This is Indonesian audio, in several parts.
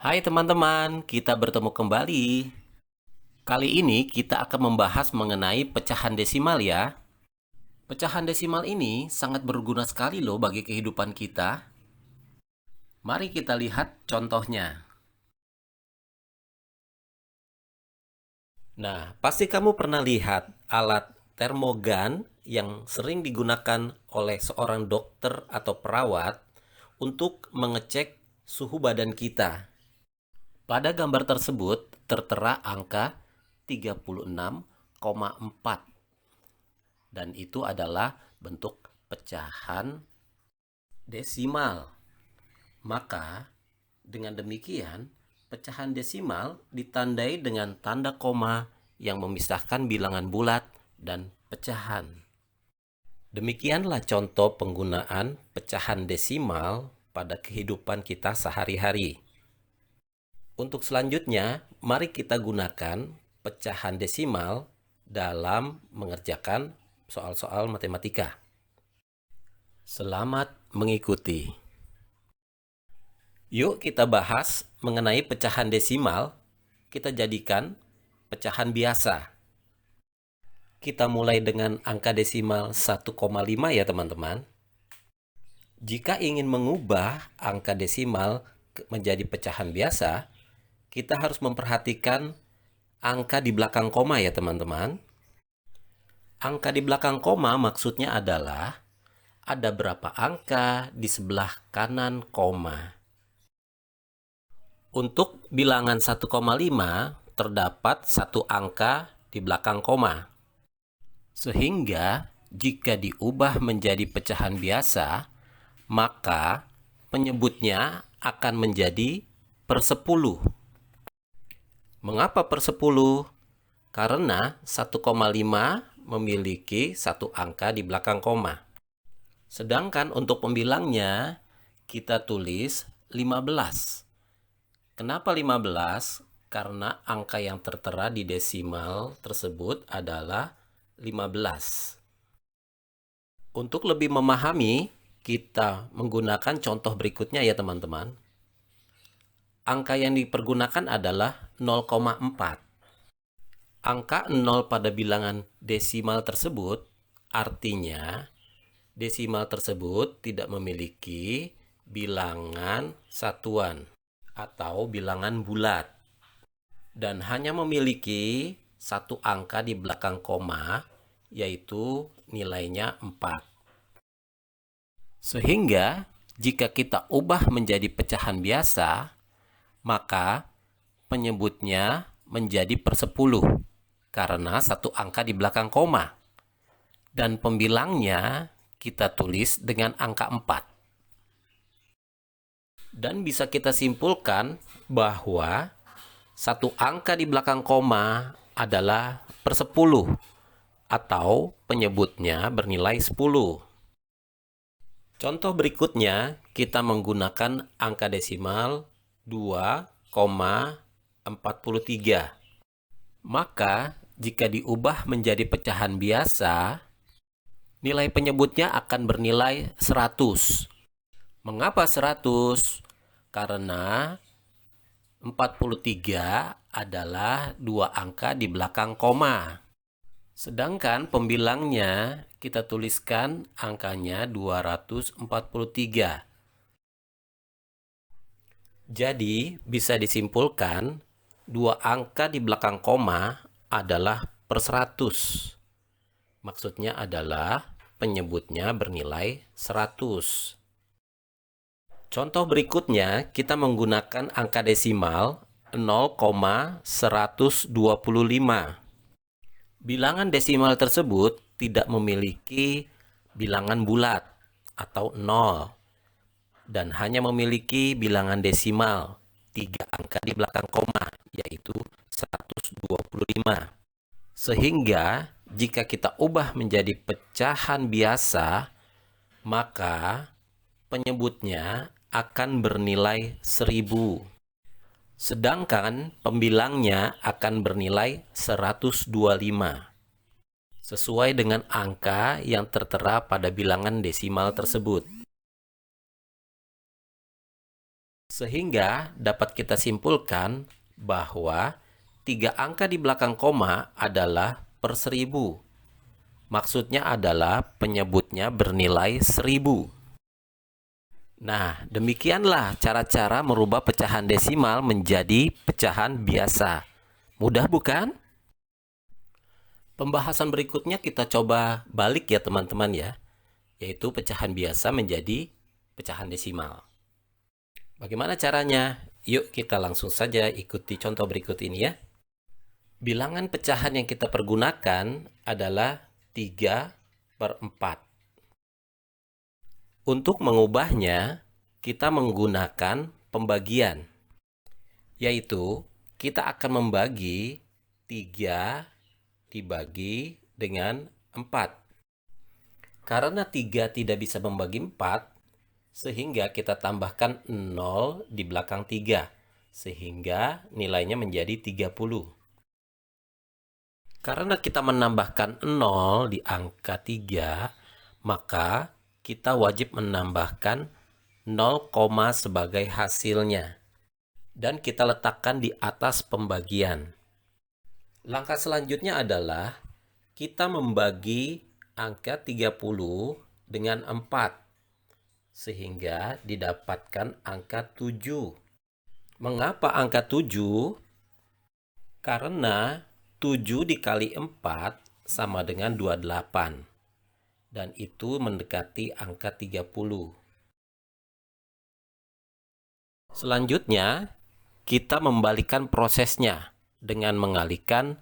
Hai teman-teman, kita bertemu kembali. Kali ini kita akan membahas mengenai pecahan desimal ya. Pecahan desimal ini sangat berguna sekali loh bagi kehidupan kita. Mari kita lihat contohnya. Nah, pasti kamu pernah lihat alat termogan yang sering digunakan oleh seorang dokter atau perawat untuk mengecek suhu badan kita. Pada gambar tersebut tertera angka 36,4 dan itu adalah bentuk pecahan desimal. Maka dengan demikian pecahan desimal ditandai dengan tanda koma yang memisahkan bilangan bulat dan pecahan. Demikianlah contoh penggunaan pecahan desimal pada kehidupan kita sehari-hari. Untuk selanjutnya, mari kita gunakan pecahan desimal dalam mengerjakan soal-soal matematika. Selamat mengikuti. Yuk kita bahas mengenai pecahan desimal. Kita jadikan pecahan biasa. Kita mulai dengan angka desimal 1,5 ya teman-teman. Jika ingin mengubah angka desimal menjadi pecahan biasa, kita harus memperhatikan angka di belakang koma ya teman-teman. Angka di belakang koma maksudnya adalah ada berapa angka di sebelah kanan koma. Untuk bilangan 1,5 terdapat satu angka di belakang koma. Sehingga jika diubah menjadi pecahan biasa, maka penyebutnya akan menjadi per 10. Mengapa per 10? Karena 1,5 memiliki satu angka di belakang koma. Sedangkan untuk pembilangnya kita tulis 15. Kenapa 15? Karena angka yang tertera di desimal tersebut adalah 15. Untuk lebih memahami, kita menggunakan contoh berikutnya ya teman-teman. Angka yang dipergunakan adalah 0,4. Angka 0 pada bilangan desimal tersebut artinya desimal tersebut tidak memiliki bilangan satuan atau bilangan bulat dan hanya memiliki satu angka di belakang koma, yaitu nilainya 4. Sehingga jika kita ubah menjadi pecahan biasa, maka penyebutnya menjadi per 10 karena satu angka di belakang koma. Dan pembilangnya kita tulis dengan angka 4. Dan bisa kita simpulkan bahwa satu angka di belakang koma adalah per 10 atau penyebutnya bernilai 10. Contoh berikutnya kita menggunakan angka desimal 2,43. Maka jika diubah menjadi pecahan biasa, nilai penyebutnya akan bernilai 100. Mengapa 100? Karena 43 adalah dua angka di belakang koma. Sedangkan pembilangnya kita tuliskan angkanya 243. Jadi bisa disimpulkan dua angka di belakang koma adalah per 100. Maksudnya adalah penyebutnya bernilai 100. Contoh berikutnya kita menggunakan angka desimal 0,125. Bilangan desimal tersebut tidak memiliki bilangan bulat atau 0 dan hanya memiliki bilangan desimal 3 angka di belakang koma, yaitu 125. Sehingga jika kita ubah menjadi pecahan biasa, maka penyebutnya akan bernilai 1000. Sedangkan pembilangnya akan bernilai 125. Sesuai dengan angka yang tertera pada bilangan desimal tersebut. Sehingga dapat kita simpulkan bahwa 3 angka di belakang koma adalah per 1000. Maksudnya adalah penyebutnya bernilai 1000. Nah, demikianlah cara-cara merubah pecahan desimal menjadi pecahan biasa. Mudah bukan? Pembahasan berikutnya kita coba balik ya teman-teman ya, yaitu pecahan biasa menjadi pecahan desimal. Bagaimana caranya? Yuk kita langsung saja ikuti contoh berikut ini ya. Bilangan pecahan yang kita pergunakan adalah 3/4. Untuk mengubahnya, kita menggunakan pembagian, yaitu kita akan membagi 3 dibagi dengan 4. Karena 3 tidak bisa membagi 4, sehingga kita tambahkan 0 di belakang 3, sehingga nilainya menjadi 30. Karena kita menambahkan 0 di angka 3, maka kita wajib menambahkan 0, sebagai hasilnya. Dan kita letakkan di atas pembagian. Langkah selanjutnya adalah kita membagi angka 30 dengan 4. Sehingga didapatkan angka 7. Mengapa angka 7? Karena 7 dikali 4 sama dengan 28. Dan itu mendekati angka 30. Selanjutnya, kita membalikan prosesnya dengan mengalihkan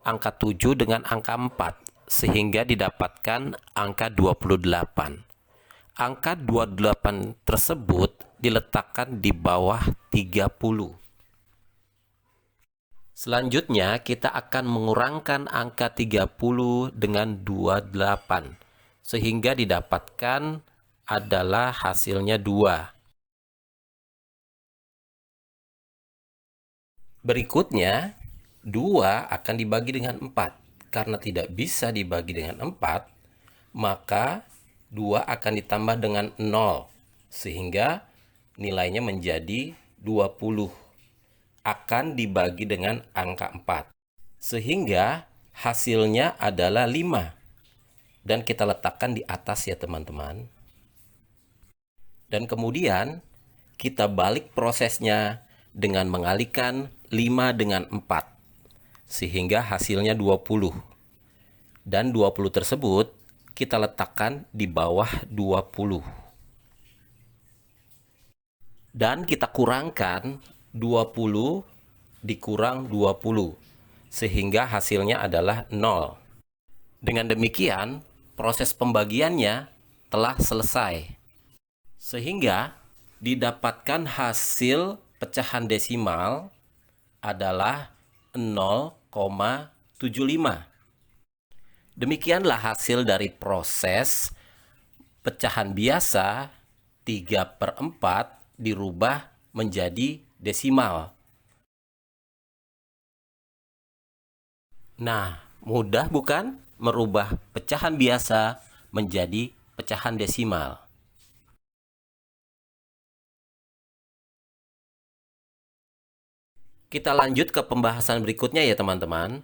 angka 7 dengan angka 4, sehingga didapatkan angka 28. Angka 28 tersebut diletakkan di bawah 30. Selanjutnya, kita akan mengurangkan angka 30 dengan 28. Sehingga didapatkan adalah hasilnya 2. Berikutnya, 2 akan dibagi dengan 4. Karena tidak bisa dibagi dengan 4, maka 2 akan ditambah dengan 0. Sehingga nilainya menjadi 20. Akan dibagi dengan angka 4. Sehingga hasilnya adalah 5. Dan kita letakkan di atas ya teman-teman. Dan kemudian kita balik prosesnya dengan mengalihkan 5 dengan 4. Sehingga hasilnya 20. Dan 20 tersebut kita letakkan di bawah 20. Dan kita kurangkan 20 dikurang 20. Sehingga hasilnya adalah 0. Dengan demikian, proses pembagiannya telah selesai. Sehingga didapatkan hasil pecahan desimal adalah 0,75. Demikianlah hasil dari proses pecahan biasa 3/4 dirubah menjadi desimal. Nah, mudah bukan merubah pecahan biasa menjadi pecahan desimal? Kita lanjut ke pembahasan berikutnya ya teman-teman.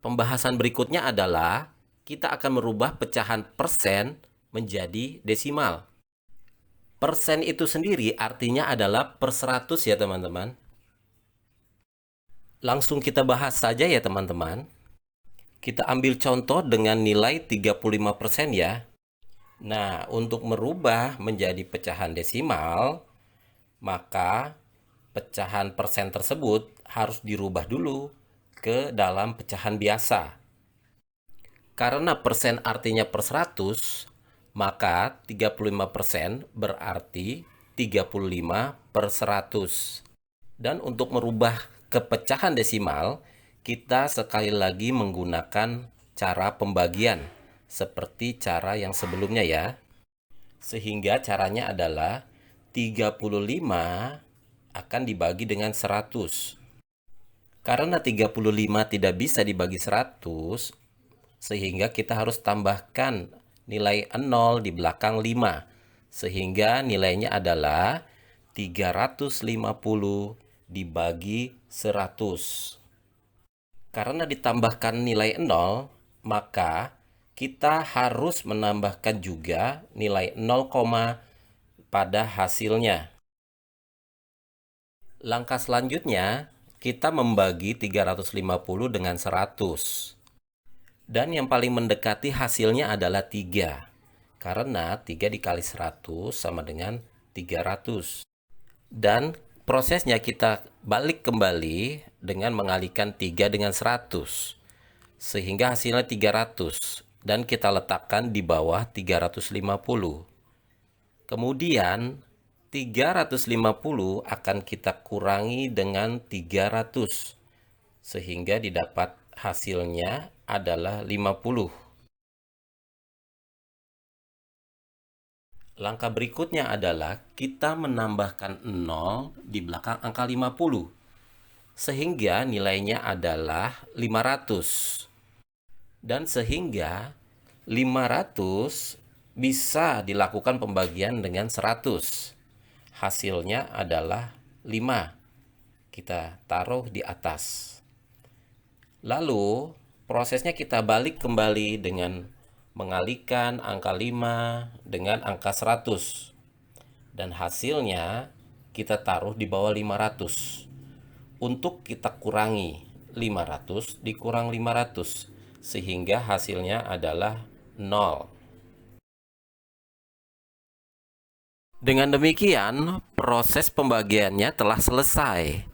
Pembahasan berikutnya adalah kita akan merubah pecahan persen menjadi desimal. Persen itu sendiri artinya adalah per 100 ya teman-teman. Langsung kita bahas saja ya teman-teman. Kita ambil contoh dengan nilai 35% ya. Nah, untuk merubah menjadi pecahan desimal, maka pecahan persen tersebut harus dirubah dulu ke dalam pecahan biasa. Karena persen artinya per 100, maka 35% berarti 35/100. Dan untuk merubah ke pecahan desimal, kita sekali lagi menggunakan cara pembagian seperti cara yang sebelumnya ya. Sehingga caranya adalah 35 akan dibagi dengan 100. Karena 35 tidak bisa dibagi 100, sehingga kita harus tambahkan nilai 0 di belakang 5. Sehingga nilainya adalah 350 dibagi 100. Karena ditambahkan nilai 0, maka kita harus menambahkan juga nilai 0, pada hasilnya. Langkah selanjutnya, kita membagi 350 dengan 100. Dan yang paling mendekati hasilnya adalah 3. Karena 3 dikali 100 sama dengan 300. Dan prosesnya kita balik kembali dengan mengalihkan 3 dengan 100. Sehingga hasilnya 300. Dan kita letakkan di bawah 350. Kemudian 350 akan kita kurangi dengan 300. Sehingga didapat hasilnya adalah 50. Langkah berikutnya adalah kita menambahkan 0 di belakang angka 50. Sehingga nilainya adalah 500. Dan sehingga 500 bisa dilakukan pembagian dengan 100. Hasilnya adalah 5. Kita taruh di atas. Lalu prosesnya kita balik kembali dengan mengalihkan angka 5 dengan angka 100. Dan hasilnya kita taruh di bawah 500. Untuk kita kurangi 500 dikurang 500. Sehingga hasilnya adalah 0. Dengan demikian, proses pembagiannya telah selesai.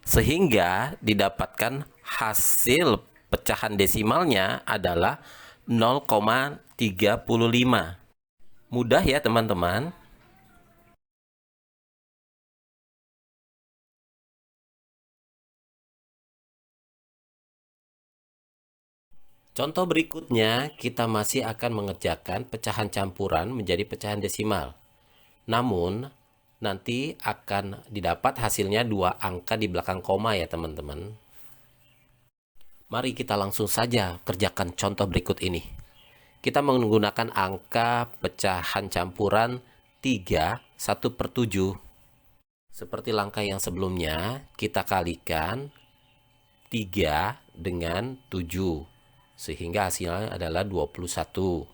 Sehingga didapatkan hasil pecahan desimalnya adalah 0,35. Mudah ya teman-teman. Contoh berikutnya, kita masih akan mengerjakan pecahan campuran menjadi pecahan desimal. Namun, nanti akan didapat hasilnya 2 angka di belakang koma ya teman-teman. Mari kita langsung saja kerjakan contoh berikut ini. Kita menggunakan angka pecahan campuran 3, 1/7. Seperti langkah yang sebelumnya, kita kalikan 3 dengan 7. Sehingga hasilnya adalah 21.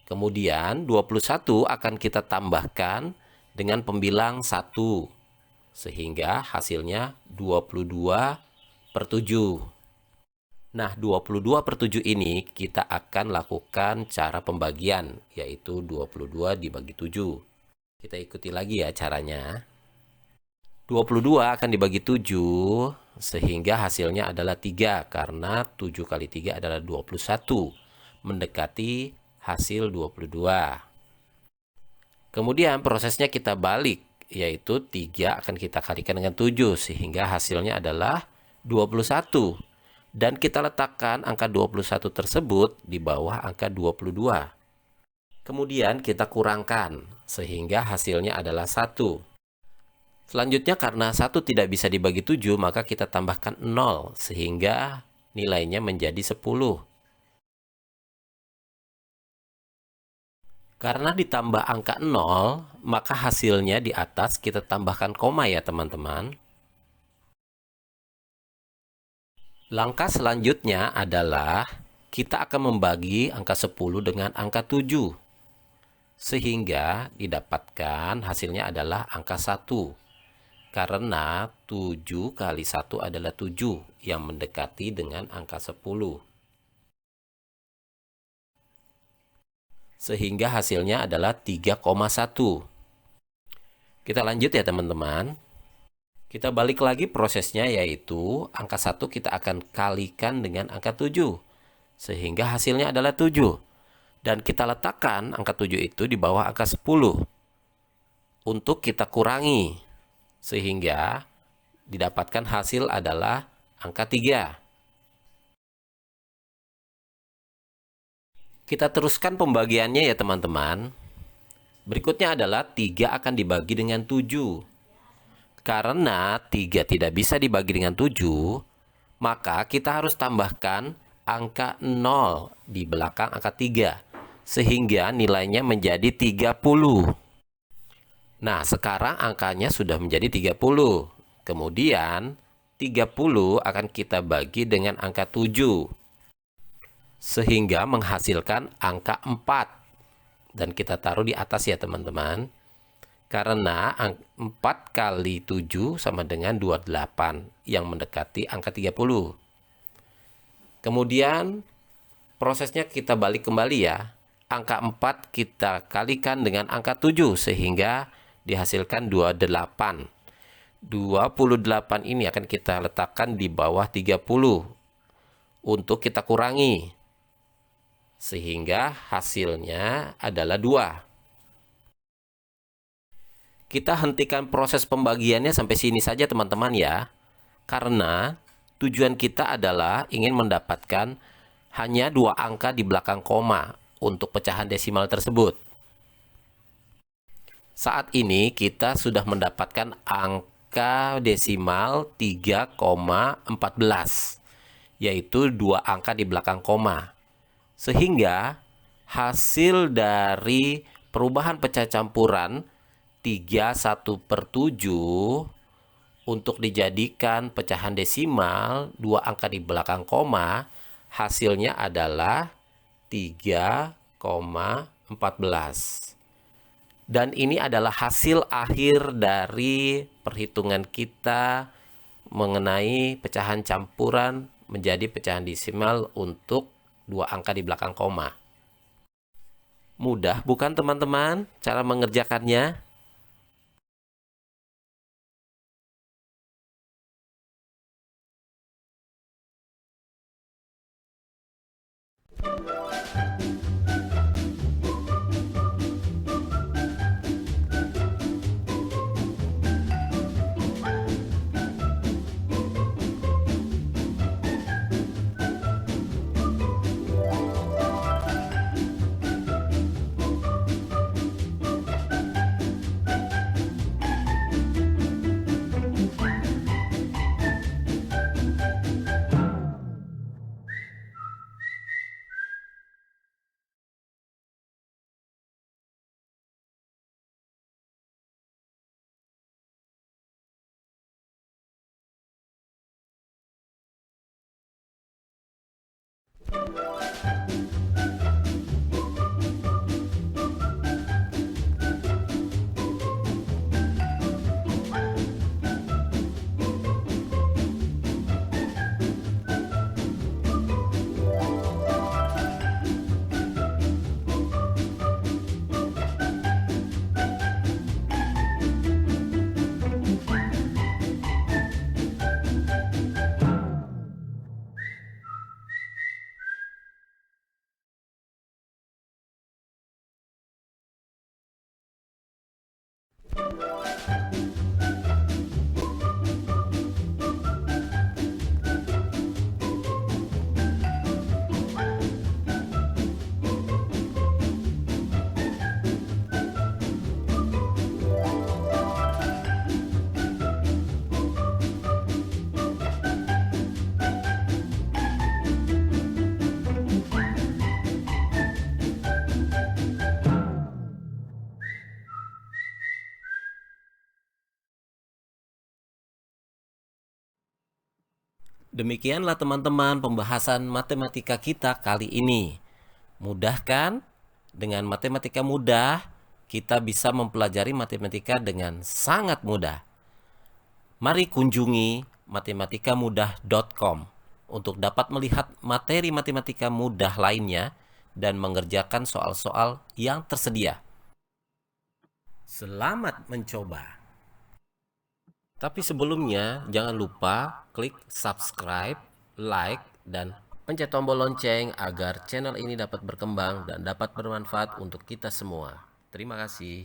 Kemudian 21 akan kita tambahkan dengan pembilang 1. Sehingga hasilnya 22/7. Nah, 22/7 ini kita akan lakukan cara pembagian, yaitu 22 dibagi 7. Kita ikuti lagi ya caranya. 22 akan dibagi 7, sehingga hasilnya adalah 3, karena 7 kali 3 adalah 21, mendekati hasil 22. Kemudian prosesnya kita balik, yaitu 3 akan kita kalikan dengan 7, sehingga hasilnya adalah 21. Dan kita letakkan angka 21 tersebut di bawah angka 22. Kemudian kita kurangkan, sehingga hasilnya adalah 1. Selanjutnya karena 1 tidak bisa dibagi 7, maka kita tambahkan 0, sehingga nilainya menjadi 10. Karena ditambah angka 0, maka hasilnya di atas kita tambahkan koma ya teman-teman. Langkah selanjutnya adalah kita akan membagi angka 10 dengan angka 7. Sehingga didapatkan hasilnya adalah angka 1. Karena 7 kali 1 adalah 7 yang mendekati dengan angka 10. Sehingga hasilnya adalah 3,1. Kita lanjut ya teman-teman. Kita balik lagi prosesnya, yaitu angka 1 kita akan kalikan dengan angka 7. Sehingga hasilnya adalah 7. Dan kita letakkan angka 7 itu di bawah angka 10. Untuk kita kurangi. Sehingga didapatkan hasil adalah angka 3. Kita teruskan pembagiannya ya teman-teman. Berikutnya adalah 3 akan dibagi dengan 7. Karena 3 tidak bisa dibagi dengan 7, maka kita harus tambahkan angka 0 di belakang angka 3. Sehingga nilainya menjadi 30. Nah, sekarang angkanya sudah menjadi 30. Kemudian 30 akan kita bagi dengan angka 7 sehingga menghasilkan angka 4. Dan kita taruh di atas ya teman-teman. Karena 4 kali 7 sama dengan 28 yang mendekati angka 30. Kemudian prosesnya kita balik kembali ya. Angka 4 kita kalikan dengan angka 7 sehingga dihasilkan 28. 28 ini akan kita letakkan di bawah 30 untuk kita kurangi. Sehingga hasilnya adalah 2. Kita hentikan proses pembagiannya sampai sini saja teman-teman ya. Karena tujuan kita adalah ingin mendapatkan hanya 2 angka di belakang koma untuk pecahan desimal tersebut. Saat ini kita sudah mendapatkan angka desimal 3,14, yaitu 2 angka di belakang koma. Sehingga hasil dari perubahan pecah campuran 31/7 untuk dijadikan pecahan desimal 2 angka di belakang koma, hasilnya adalah 3,14. Dan ini adalah hasil akhir dari perhitungan kita mengenai pecahan campuran menjadi pecahan desimal untuk 2 angka di belakang koma. Mudah bukan teman-teman cara mengerjakannya? Demikianlah teman-teman pembahasan matematika kita kali ini. Mudah kan? Dengan matematika mudah, kita bisa mempelajari matematika dengan sangat mudah. Mari kunjungi matematikamudah.com untuk dapat melihat materi matematika mudah lainnya dan mengerjakan soal-soal yang tersedia. Selamat mencoba! Tapi sebelumnya, jangan lupa klik subscribe, like, dan pencet tombol lonceng agar channel ini dapat berkembang dan dapat bermanfaat untuk kita semua. Terima kasih.